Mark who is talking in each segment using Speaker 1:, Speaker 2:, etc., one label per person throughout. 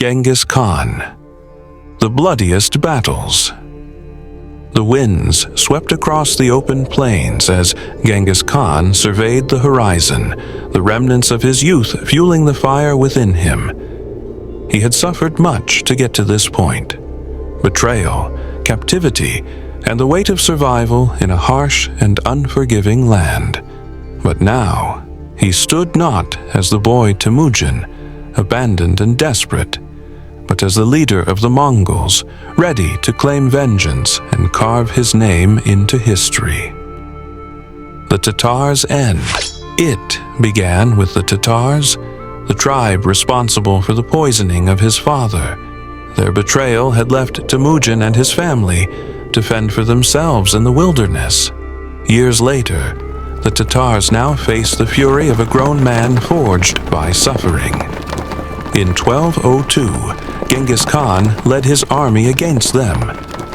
Speaker 1: Genghis Khan. The bloodiest battles. The winds swept across the open plains as Genghis Khan surveyed the horizon, the remnants of his youth fueling the fire within him. He had suffered much to get to this point. Betrayal, captivity, and the weight of survival in a harsh and unforgiving land. But now, he stood not as the boy Temujin, abandoned and desperate, but as the leader of the Mongols, ready to claim vengeance and carve his name into history. The Tatars' end. It began with the Tatars, the tribe responsible for the poisoning of his father. Their betrayal had left Temujin and his family to fend for themselves in the wilderness. Years later, the Tatars now face the fury of a grown man forged by suffering. In 1202, Genghis Khan led his army against them,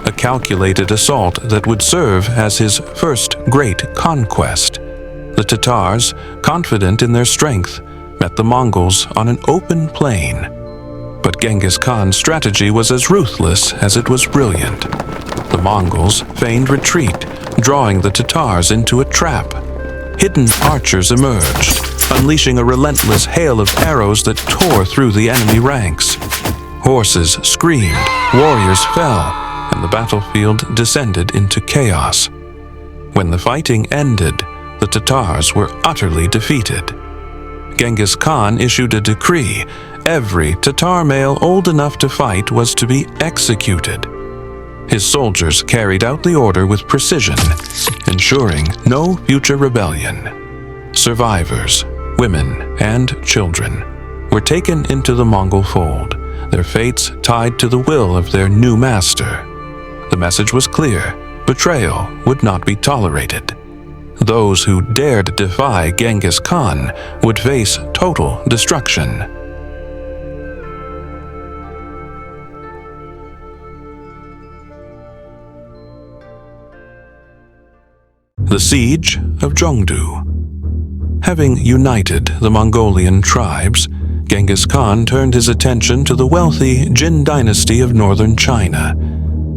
Speaker 1: a calculated assault that would serve as his first great conquest. The Tatars, confident in their strength, met the Mongols on an open plain. But Genghis Khan's strategy was as ruthless as it was brilliant. The Mongols feigned retreat, drawing the Tatars into a trap. Hidden archers emerged, unleashing a relentless hail of arrows that tore through the enemy ranks. Horses screamed, warriors fell, and the battlefield descended into chaos. When the fighting ended, the Tatars were utterly defeated. Genghis Khan issued a decree: every Tatar male old enough to fight was to be executed. His soldiers carried out the order with precision, ensuring no future rebellion. Survivors, women, and children were taken into the Mongol fold, their fates tied to the will of their new master. The message was clear: betrayal would not be tolerated. Those who dared defy Genghis Khan would face total destruction. The Siege of Jangdu. Having united the Mongolian tribes, Genghis Khan turned his attention to the wealthy Jinn dynasty of northern China.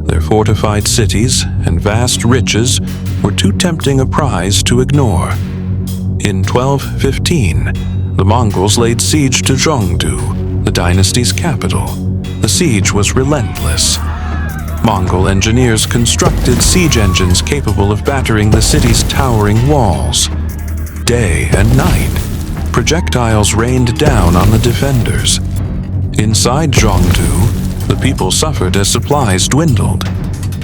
Speaker 1: Their fortified cities and vast riches were too tempting a prize to ignore. In 1215, the Mongols laid siege to Jangdu, the dynasty's capital. The siege was relentless. Mongol engineers constructed siege engines capable of battering the city's towering walls. Day and night, projectiles rained down on the defenders. Inside Jangdu, the people suffered as supplies dwindled.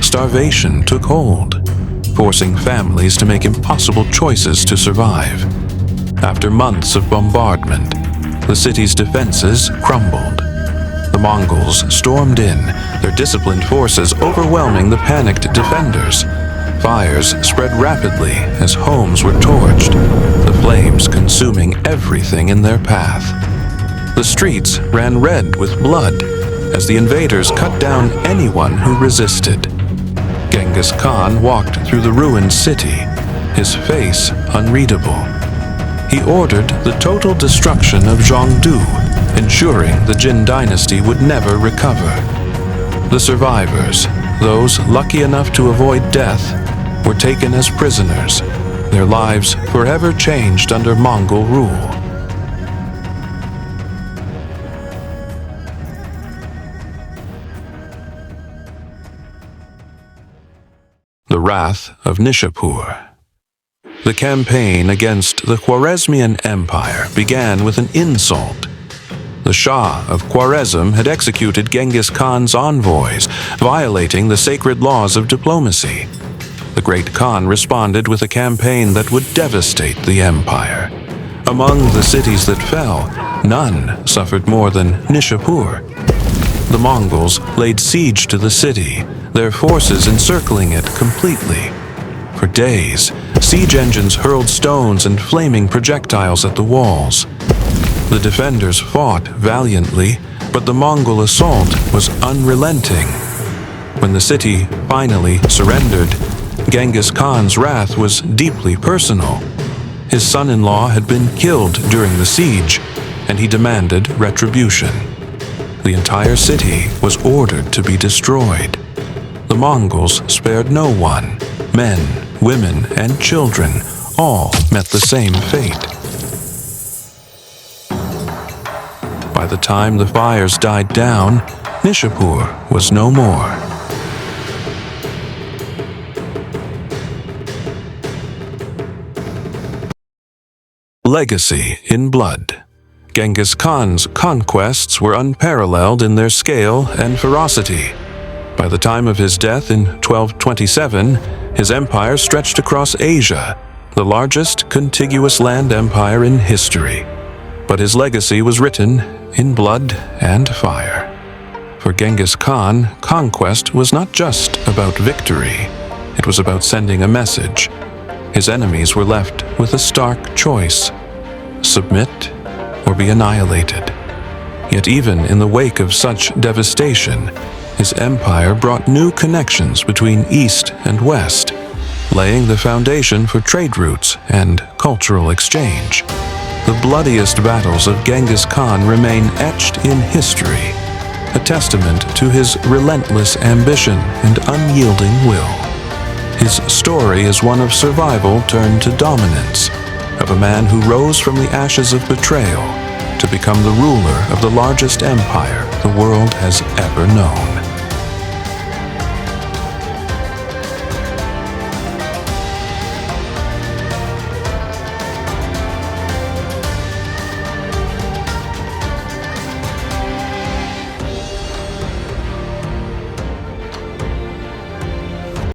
Speaker 1: Starvation took hold, forcing families to make impossible choices to survive. After months of bombardment, the city's defenses crumbled. The Mongols stormed in, their disciplined forces overwhelming the panicked defenders. Fires spread rapidly as homes were torched, the flames consuming everything in their path. The streets ran red with blood as the invaders cut down anyone who resisted. Genghis Khan walked through the ruined city, his face unreadable. He ordered the total destruction of Jangdu, ensuring the Jin dynasty would never recover. The survivors, those lucky enough to avoid death, were taken as prisoners, their lives forever changed under Mongol rule. The Wrath of Nishapur. The campaign against the Khwarezm Empire began with an insult. The Shah of Khwarezm had executed Genghis Khan's envoys, violating the sacred laws of diplomacy. The great Khan responded with a campaign that would devastate the empire. Among the cities that fell, none suffered more than Nishapur. The Mongols laid siege to the city, their forces encircling it completely. For days, siege engines hurled stones and flaming projectiles at the walls. The defenders fought valiantly, but the Mongol assault was unrelenting. When the city finally surrendered, Genghis Khan's wrath was deeply personal. His son-in-law had been killed during the siege, and he demanded retribution. The entire city was ordered to be destroyed. The Mongols spared no one. Men, women, and children all met the same fate. By the time the fires died down, Nishapur was no more. Legacy in blood. Genghis Khan's conquests were unparalleled in their scale and ferocity. By the time of his death in 1227, his empire stretched across Asia, the largest contiguous land empire in history. But his legacy was written in blood and fire. For Genghis Khan, conquest was not just about victory. It was about sending a message. His enemies were left with a stark choice: submit or be annihilated. Yet even in the wake of such devastation, his empire brought new connections between East and West, laying the foundation for trade routes and cultural exchange. The bloodiest battles of Genghis Khan remain etched in history, a testament to his relentless ambition and unyielding will. His story is one of survival turned to dominance, of a man who rose from the ashes of betrayal to become the ruler of the largest empire the world has ever known.